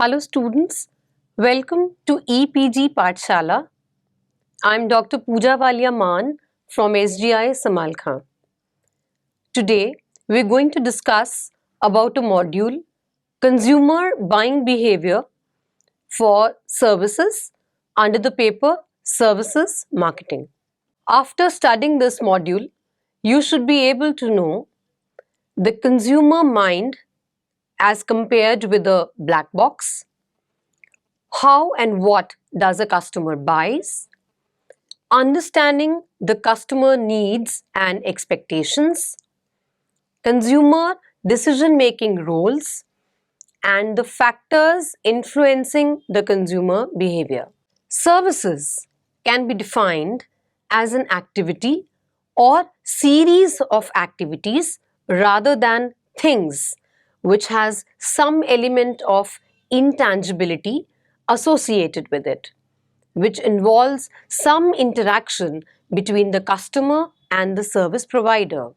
Hello students, welcome to EPG Pathshala. I'm Dr. Pooja Walia Maan from SGI Samalkhan. Today we're going to discuss about a module, Consumer Buying Behavior for Services under the paper Services Marketing. After studying this module, you should be able to know the consumer mind as compared with a black box. How and what does a customer buys? Understanding the customer needs and expectations, consumer decision-making roles, and the factors influencing the consumer behavior. Services can be defined as an activity or series of activities rather than things, which has some element of intangibility associated with it, which involves some interaction between the customer and the service provider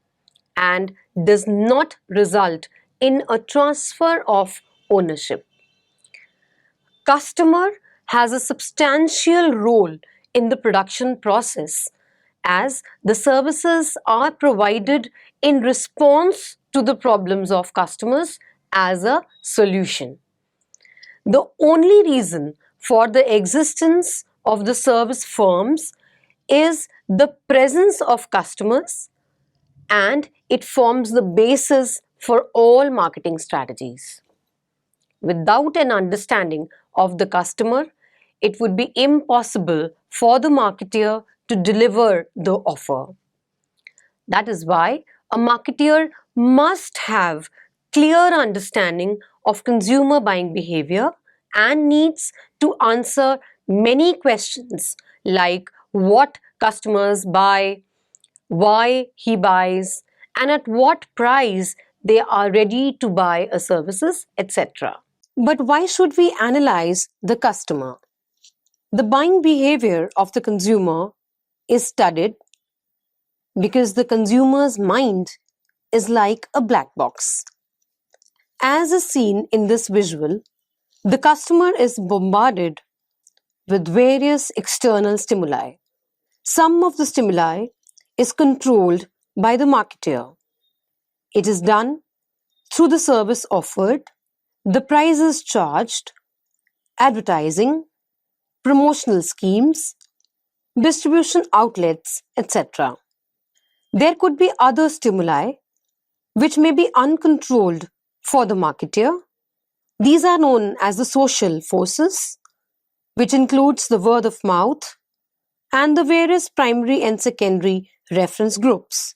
and does not result in a transfer of ownership. Customer has a substantial role in the production process as the services are provided in response to the problems of customers as a solution. The only reason for the existence of the service firms is the presence of customers, and it forms the basis for all marketing strategies. Without an understanding of the customer, it would be impossible for the marketer to deliver the offer. That is why a marketer must have clear understanding of consumer buying behavior and needs to answer many questions like what customers buy, why he buys, and at what price they are ready to buy a services, etc. But why should we analyze the customer? The buying behavior of the consumer is studied because the consumer's mind is like a black box. As is seen in this visual, the customer is bombarded with various external stimuli. Some of the stimuli is controlled by the marketer. It is done through the service offered, the prices charged, advertising, promotional schemes, distribution outlets, etc. There could be other stimuli which may be uncontrolled for the marketer. These are known as the social forces, which includes the word of mouth and the various primary and secondary reference groups.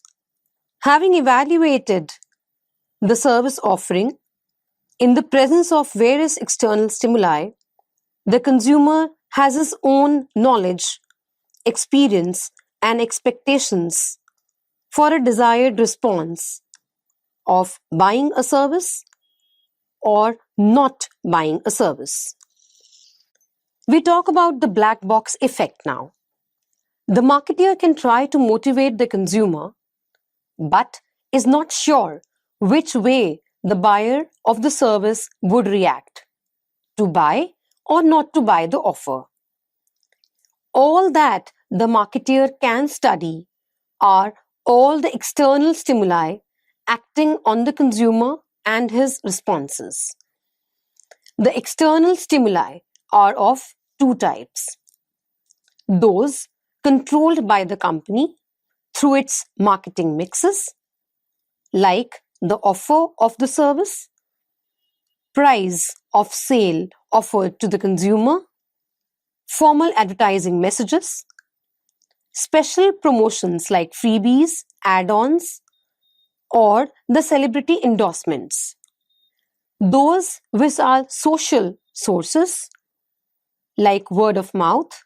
Having evaluated the service offering in the presence of various external stimuli, the consumer has his own knowledge, experience, and expectations for a desired response of buying a service or not buying a service. We talk about the black box effect now. The marketer can try to motivate the consumer, but is not sure which way the buyer of the service would react, to buy or not to buy the offer. All that the marketer can study are all the external stimuli acting on the consumer and his responses. The external stimuli are of two types. Those controlled by the company through its marketing mixes, like the offer of the service, price of sale offered to the consumer, formal advertising messages, special promotions like freebies, add-ons, or the celebrity endorsements. Those which are social sources, like word of mouth,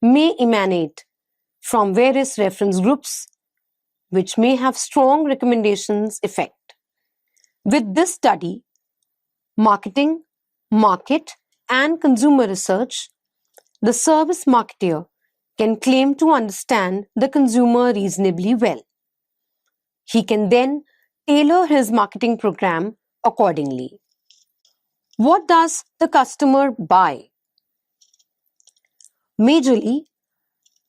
may emanate from various reference groups, which may have strong recommendations effect. With this study, marketing, market, and consumer research, the service marketer can claim to understand the consumer reasonably well. He can then tailor his marketing program accordingly. What does the customer buy? Majorly,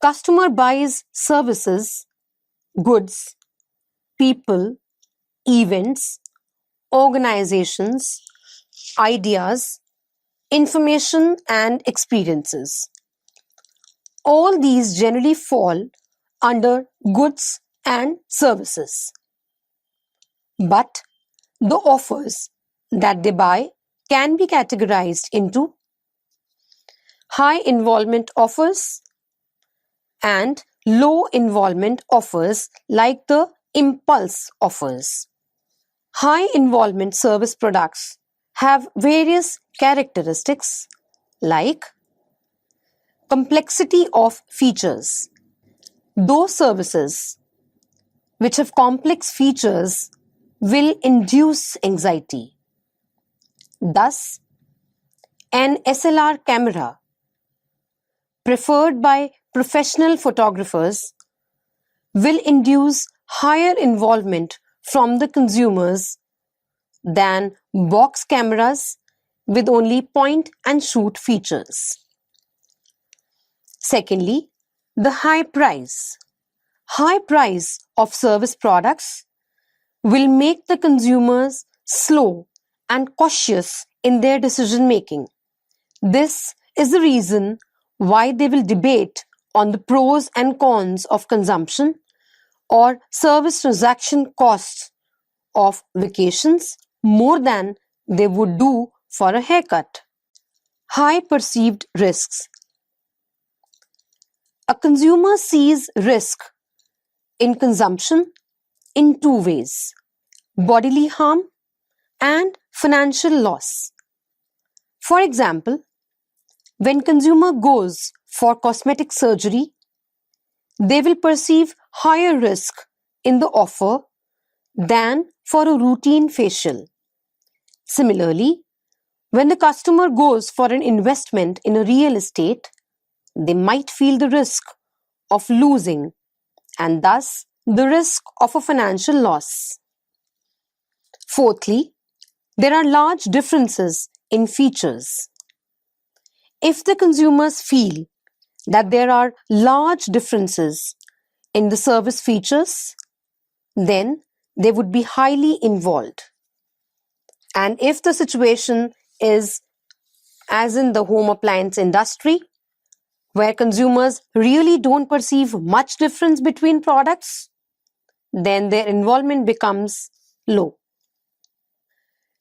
customer buys services, goods, people, events, organizations, ideas, information and experiences. All these generally fall under goods and services. But the offers that they buy can be categorized into high involvement offers and low involvement offers like the impulse offers. High involvement service products have various characteristics like complexity of features. Those services which have complex features will induce anxiety. Thus, an SLR camera preferred by professional photographers will induce higher involvement from the consumers than box cameras with only point and shoot features. Secondly, the high price. High price of service products will make the consumers slow and cautious in their decision making. This is the reason why they will debate on the pros and cons of consumption or service transaction costs of vacations more than they would do for a haircut. High perceived risks. A consumer sees risk in consumption in two ways: bodily harm and financial loss. For example, when consumer goes for cosmetic surgery, they will perceive higher risk in the offer than for a routine facial. Similarly, when the customer goes for an investment in a real estate, they might feel the risk of losing and thus the risk of a financial loss. Fourthly, there are large differences in features. If the consumers feel that there are large differences in the service features, then they would be highly involved. And if the situation is as in the home appliance industry, where consumers really don't perceive much difference between products, then their involvement becomes low.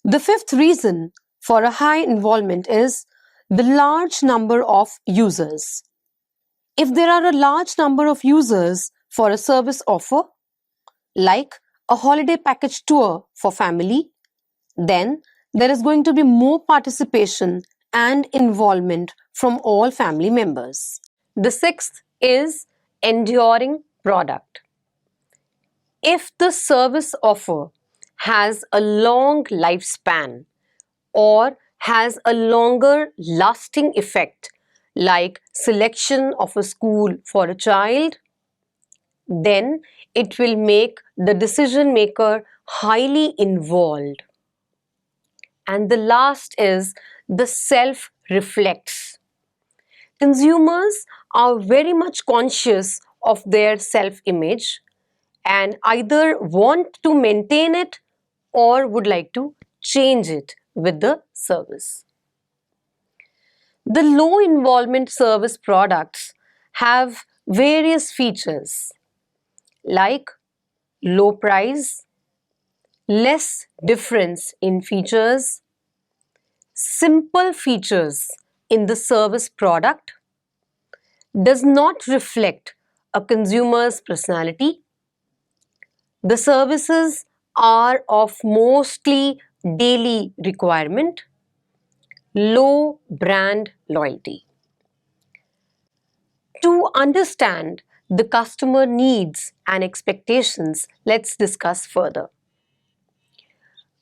The fifth reason for a high involvement is the large number of users. If there are a large number of users for a service offer, like a holiday package tour for family, then there is going to be more participation and involvement from all family members. The sixth is enduring product. If the service offer has a long lifespan or has a longer lasting effect, like selection of a school for a child, then it will make the decision maker highly involved. And the last is the self-reflects. Consumers are very much conscious of their self-image and either want to maintain it or would like to change it with the service. The low involvement service products have various features like low price, less difference in features, simple features in the service product, does not reflect a consumer's personality. The services are of mostly daily requirement, low brand loyalty. To understand the customer needs and expectations, let's discuss further.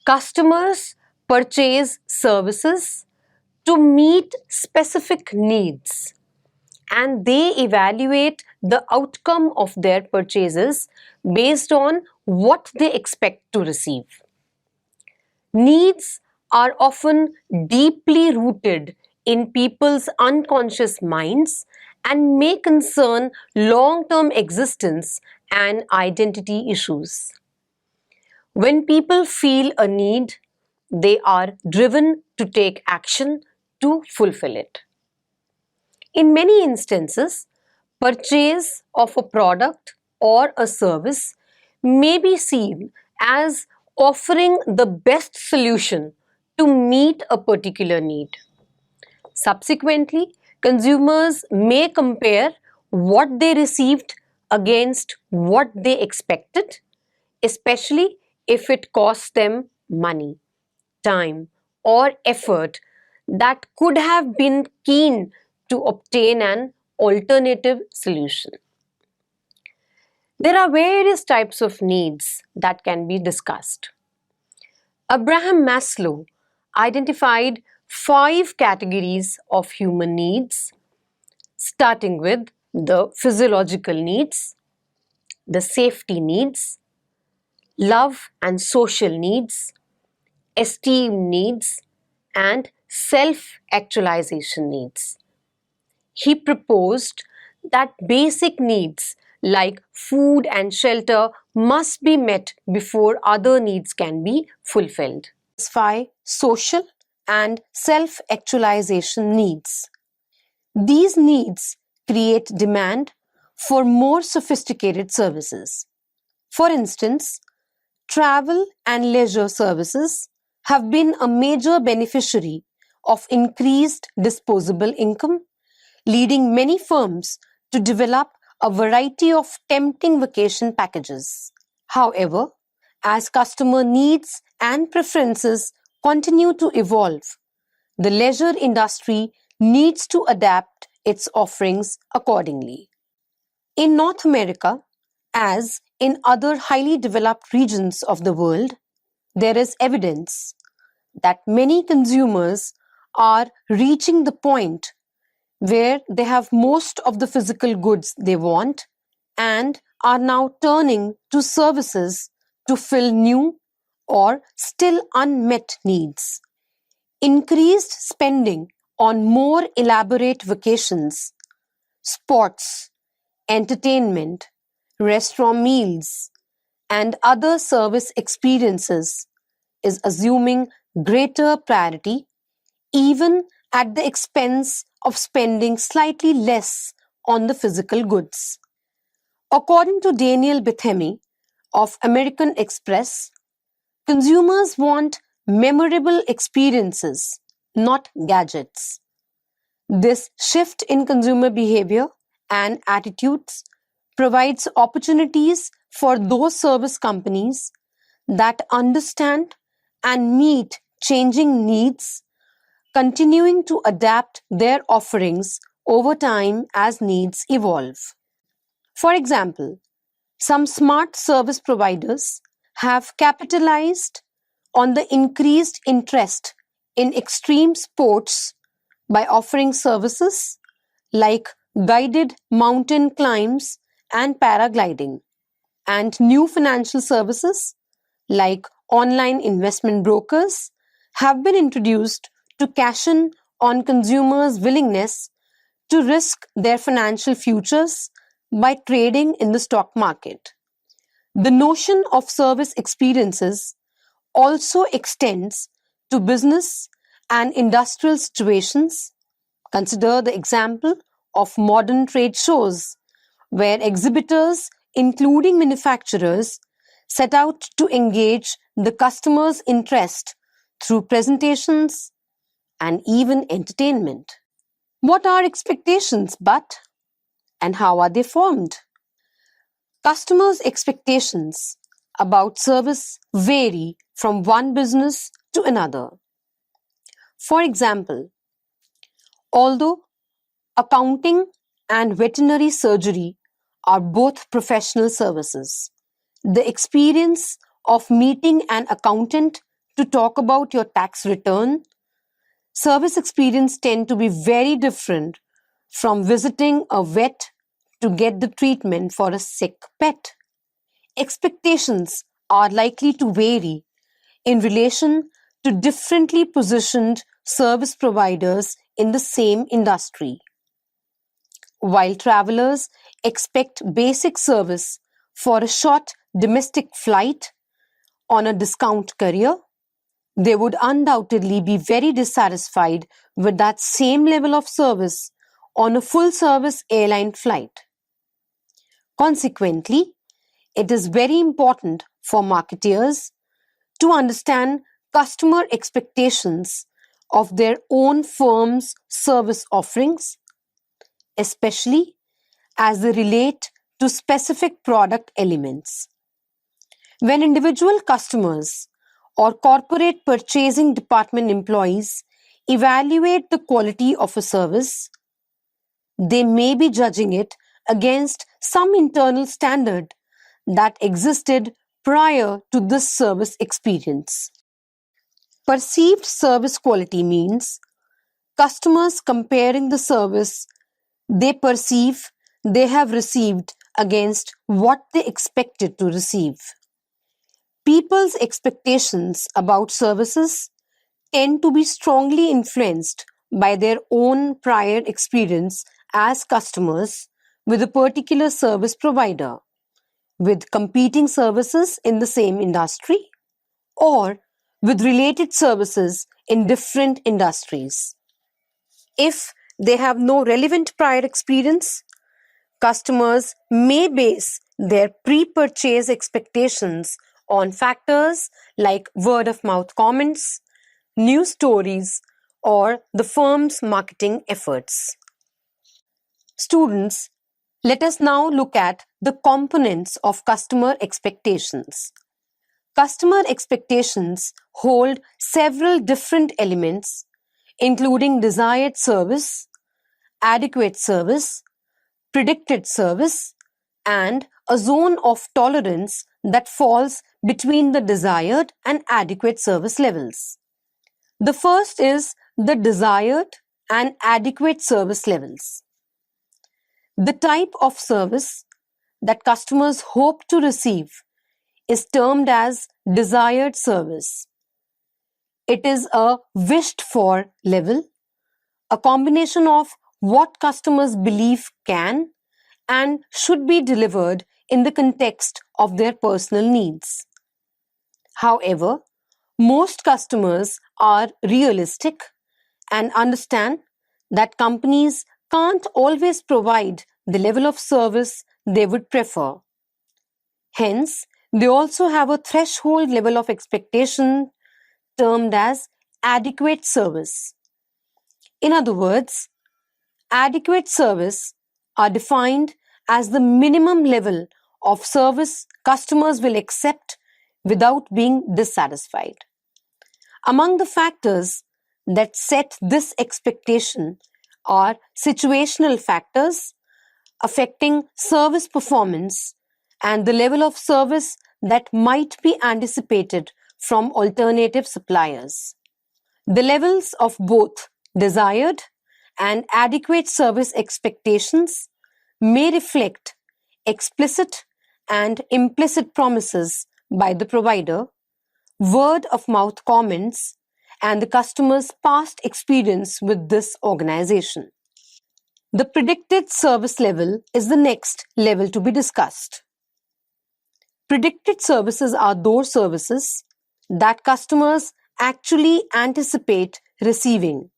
Customers purchase services to meet specific needs and they evaluate the outcome of their purchases based on what they expect to receive. Needs are often deeply rooted in people's unconscious minds and may concern long-term existence and identity issues. When people feel a need, they are driven to take action to fulfill it. In many instances, purchase of a product or a service may be seen as offering the best solution to meet a particular need. Subsequently, consumers may compare what they received against what they expected, especially if it costs them money, time, or effort that could have been keen to obtain an alternative solution. There are various types of needs that can be discussed. Abraham Maslow identified 5 categories of human needs, starting with the physiological needs, the safety needs, love and social needs, esteem needs, and self-actualization needs. He proposed that basic needs like food and shelter must be met before other needs can be fulfilled. Satisfy social and self-actualization needs. These needs create demand for more sophisticated services. For instance, travel and leisure services have been a major beneficiary of increased disposable income, leading many firms to develop a variety of tempting vacation packages. However, as customer needs and preferences continue to evolve, the leisure industry needs to adapt its offerings accordingly. In North America, as in other highly developed regions of the world, there is evidence that many consumers are reaching the point where they have most of the physical goods they want and are now turning to services to fill new or still unmet needs. Increased spending on more elaborate vacations, sports, entertainment, restaurant meals, and other service experiences is assuming greater priority, even at the expense of spending slightly less on the physical goods. According to Daniel Bethemy of American Express, consumers want memorable experiences, not gadgets. This shift in consumer behavior and attitudes provides opportunities for those service companies that understand and meet changing needs, continuing to adapt their offerings over time as needs evolve. For example, some smart service providers have capitalized on the increased interest in extreme sports by offering services like guided mountain climbs and paragliding, and new financial services like online investment brokers have been introduced to cash in on consumers' willingness to risk their financial futures by trading in the stock market. The notion of service experiences also extends to business and industrial situations. Consider the example of modern trade shows, where exhibitors, including manufacturers, set out to engage the customer's interest through presentations and even entertainment. What are expectations but, and how are they formed? Customers' expectations about service vary from one business to another. For example, although accounting and veterinary surgery are both professional services, the experience of meeting an accountant to talk about your tax return, service experience tend to be very different from visiting a vet to get the treatment for a sick pet. Expectations are likely to vary in relation to differently positioned service providers in the same industry. While travelers expect basic service for a short domestic flight on a discount carrier, they would undoubtedly be very dissatisfied with that same level of service on a full-service airline flight. Consequently, it is very important for marketeers to understand customer expectations of their own firm's service offerings, especially as they relate to specific product elements. When individual customers or corporate purchasing department employees evaluate the quality of a service, they may be judging it against some internal standard that existed prior to this service experience. Perceived service quality means customers comparing the service they perceive they have received against what they expected to receive. People's expectations about services tend to be strongly influenced by their own prior experience as customers with a particular service provider, with competing services in the same industry, or with related services in different industries. If they have no relevant prior experience, customers may base their pre-purchase expectations on factors like word-of-mouth comments, news stories, or the firm's marketing efforts. Students, let us now look at the components of customer expectations. Customer expectations hold several different elements, including desired service, adequate service, predicted service, and a zone of tolerance that falls between the desired and adequate service levels. The first is the desired and adequate service levels. The type of service that customers hope to receive is termed as desired service. It is a wished for level, a combination of what customers believe can and should be delivered in the context of their personal needs. However, most customers are realistic and understand that companies can't always provide the level of service they would prefer. Hence, they also have a threshold level of expectation termed as adequate service. In other words, adequate service are defined as the minimum level of service customers will accept without being dissatisfied. Among the factors that set this expectation are situational factors affecting service performance and the level of service that might be anticipated from alternative suppliers. The levels of both desired and adequate service expectations may reflect explicit and implicit promises by the provider, word-of-mouth comments, and the customer's past experience with this organization. The predicted service level is the next level to be discussed. Predicted services are those services that customers actually anticipate receiving.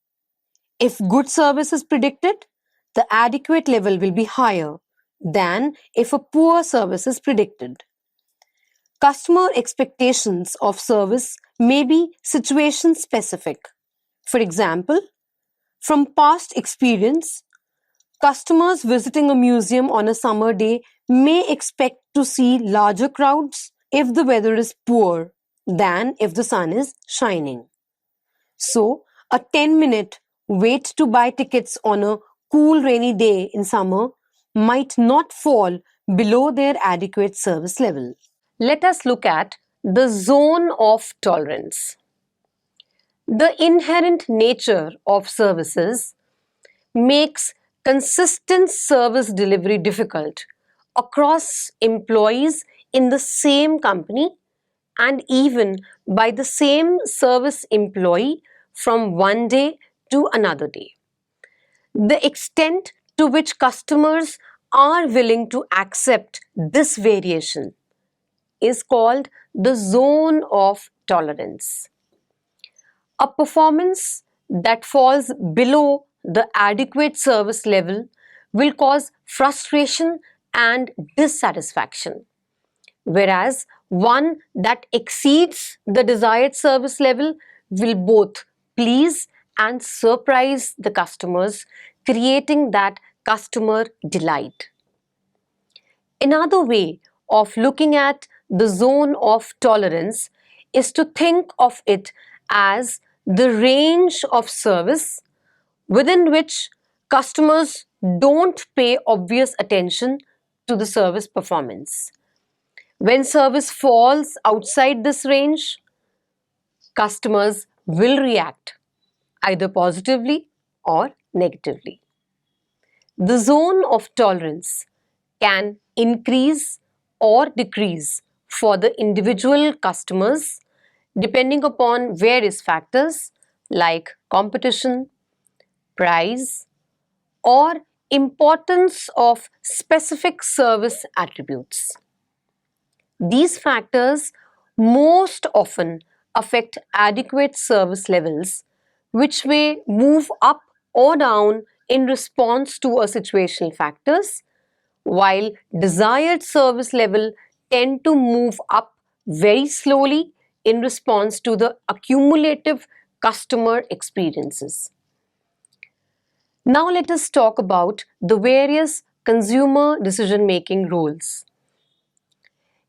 If good service is predicted, the adequate level will be higher than if a poor service is predicted. Customer expectations of service may be situation specific. For example, from past experience, customers visiting a museum on a summer day may expect to see larger crowds if the weather is poor than if the sun is shining. So, a 10-minute wait to buy tickets on a cool rainy day in summer might not fall below their adequate service level. Let us look at the zone of tolerance. The inherent nature of services makes consistent service delivery difficult across employees in the same company and even by the same service employee from one day to another day. The extent to which customers are willing to accept this variation is called the zone of tolerance. A performance that falls below the adequate service level will cause frustration and dissatisfaction, whereas one that exceeds the desired service level will both please and surprise the customers, creating that customer delight. Another way of looking at the zone of tolerance is to think of it as the range of service within which customers don't pay obvious attention to the service performance. When service falls outside this range, customers will react either positively or negatively. The zone of tolerance can increase or decrease for the individual customers depending upon various factors like competition, price, or importance of specific service attributes. These factors most often affect adequate service levels, which may move up or down in response to a situational factors, while desired service level tend to move up very slowly in response to the accumulative customer experiences. Now let us talk about the various consumer decision-making roles.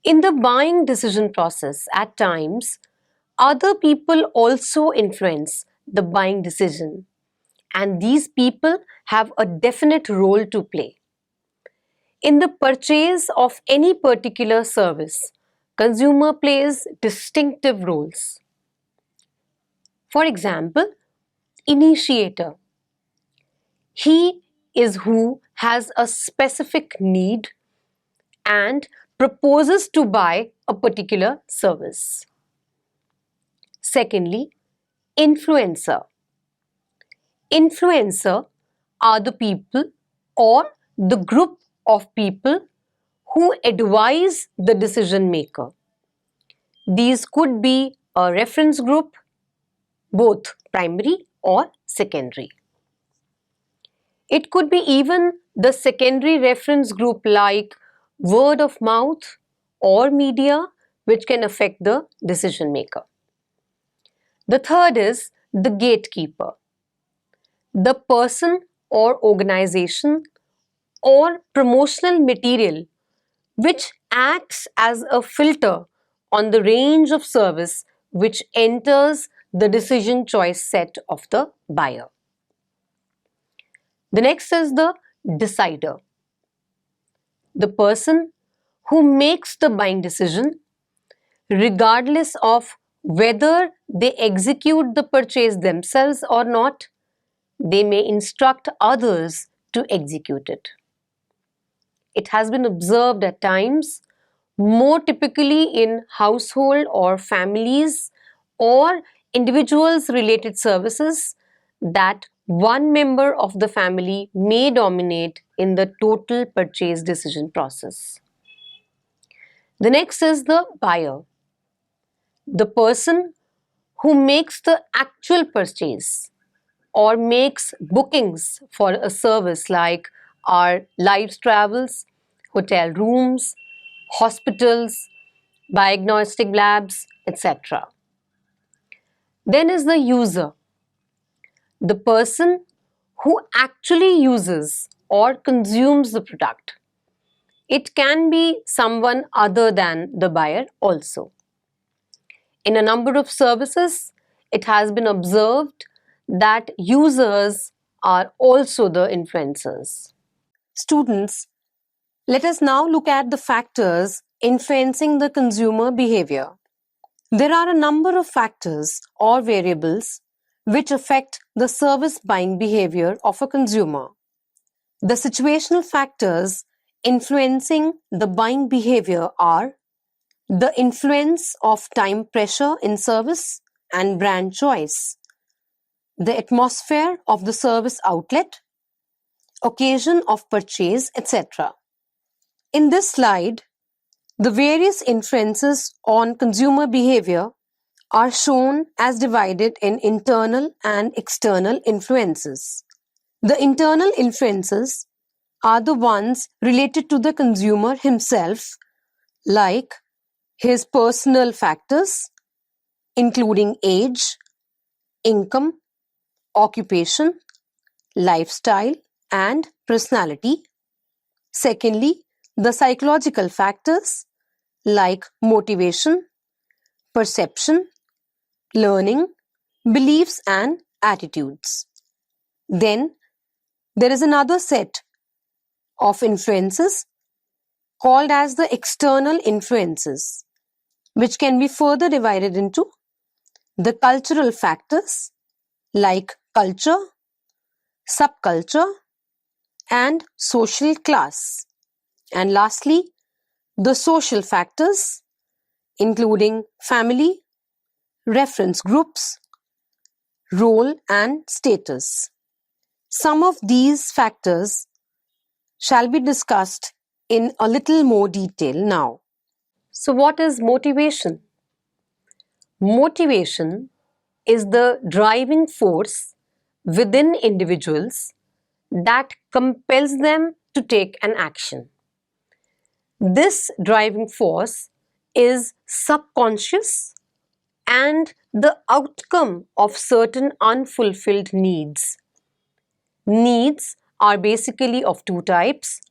In the buying decision process, at times, other people also influence the buying decision, and these people have a definite role to play. In the purchase of any particular service, consumer plays distinctive roles. For example, initiator. He is who has a specific need and proposes to buy a particular service. Secondly, influencer. Influencer are the people or the group of people who advise the decision maker. These could be a reference group, both primary or secondary. It could be even the secondary reference group like word of mouth or media, which can affect the decision maker. The third is the gatekeeper. The person or organization or promotional material which acts as a filter on the range of service which enters the decision choice set of the buyer. The next is the decider. The person who makes the buying decision regardless of whether they execute the purchase themselves or not. They may instruct others to execute it. It has been observed at times, more typically in household or families or individuals related services, that one member of the family may dominate in the total purchase decision process. The next is the buyer, the person who makes the actual purchase or makes bookings for a service like our live travels, hotel rooms, hospitals, diagnostic labs, etc. Then is the user, the person who actually uses or consumes the product. It can be someone other than the buyer also. In a number of services, it has been observed that users are also the influencers. Students, let us now look at the factors influencing the consumer behavior. There are a number of factors or variables which affect the service buying behavior of a consumer. The situational factors influencing the buying behavior are the influence of time pressure in service and brand choice, the atmosphere of the service outlet, occasion of purchase, etc. In this slide, the various influences on consumer behavior are shown as divided in internal and external influences. The internal influences are the ones related to the consumer himself, like his personal factors, including age, income, occupation, lifestyle, and personality. Secondly, the psychological factors like motivation, perception, learning, beliefs, and attitudes. Then there is another set of influences called as the external influences, which can be further divided into the cultural factors like culture, subculture, and social class. And lastly, the social factors, including family, reference groups, role, and status. Some of these factors shall be discussed in a little more detail now. So, what is motivation? Motivation is the driving force within individuals that compels them to take an action. This driving force is subconscious and the outcome of certain unfulfilled needs. Needs are basically of two types.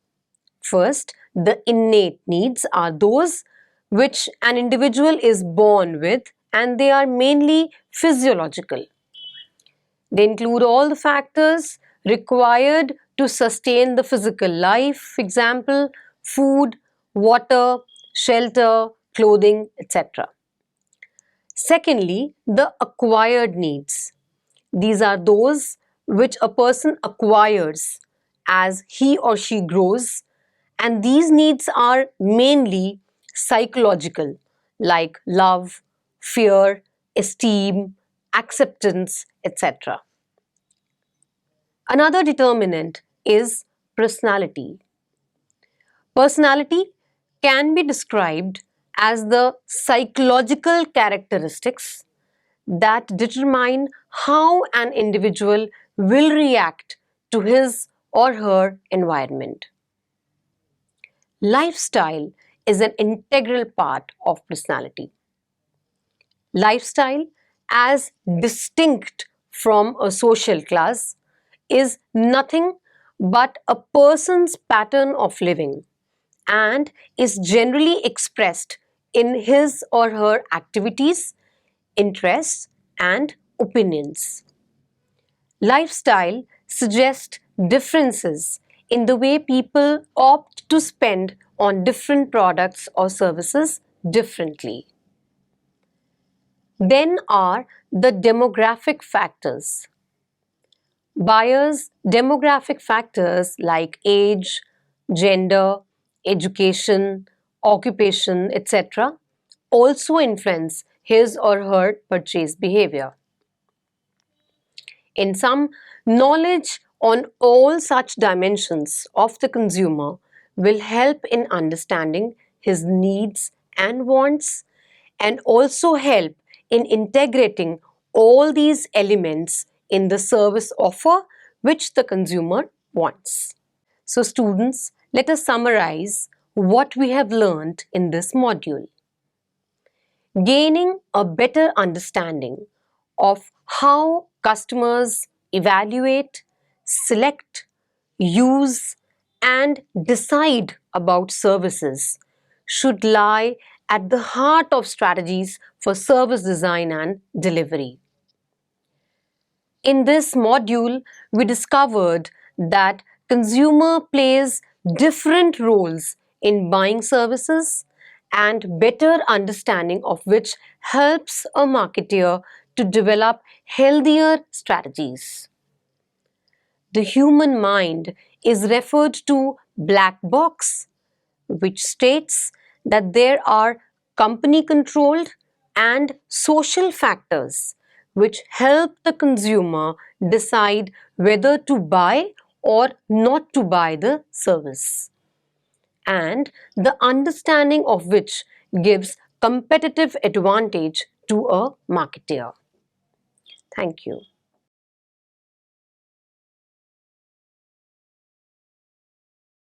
First, the innate needs are those which an individual is born with, and they are mainly physiological. They include all the factors required to sustain the physical life, example, food, water, shelter, clothing, etc. Secondly, the acquired needs. These are those which a person acquires as he or she grows, and these needs are mainly psychological, like love, fear, esteem, acceptance, etc. Another determinant is personality. Personality can be described as the psychological characteristics that determine how an individual will react to his or her environment. Lifestyle is an integral part of personality. Lifestyle, as distinct from a social class, is nothing but a person's pattern of living and is generally expressed in his or her activities, interests, and opinions. Lifestyle suggests differences in the way people opt to spend on different products or services differently. Then are the demographic factors. Buyers' demographic factors like age, gender, education, occupation, etc. also influence his or her purchase behavior. In sum, knowledge on all such dimensions of the consumer will help in understanding his needs and wants, and also help in integrating all these elements in the service offer which the consumer wants. So students, let us summarize what we have learned in this module. Gaining a better understanding of how customers evaluate, select, use, and decide about services should lie at the heart of strategies for service design and delivery. In this module, we discovered that consumer plays different roles in buying services, and better understanding of which helps a marketer to develop healthier strategies. The human mind is referred to black box, which states that there are company-controlled, and social factors which help the consumer decide whether to buy or not to buy the service, and the understanding of which gives competitive advantage to a marketer. Thank you.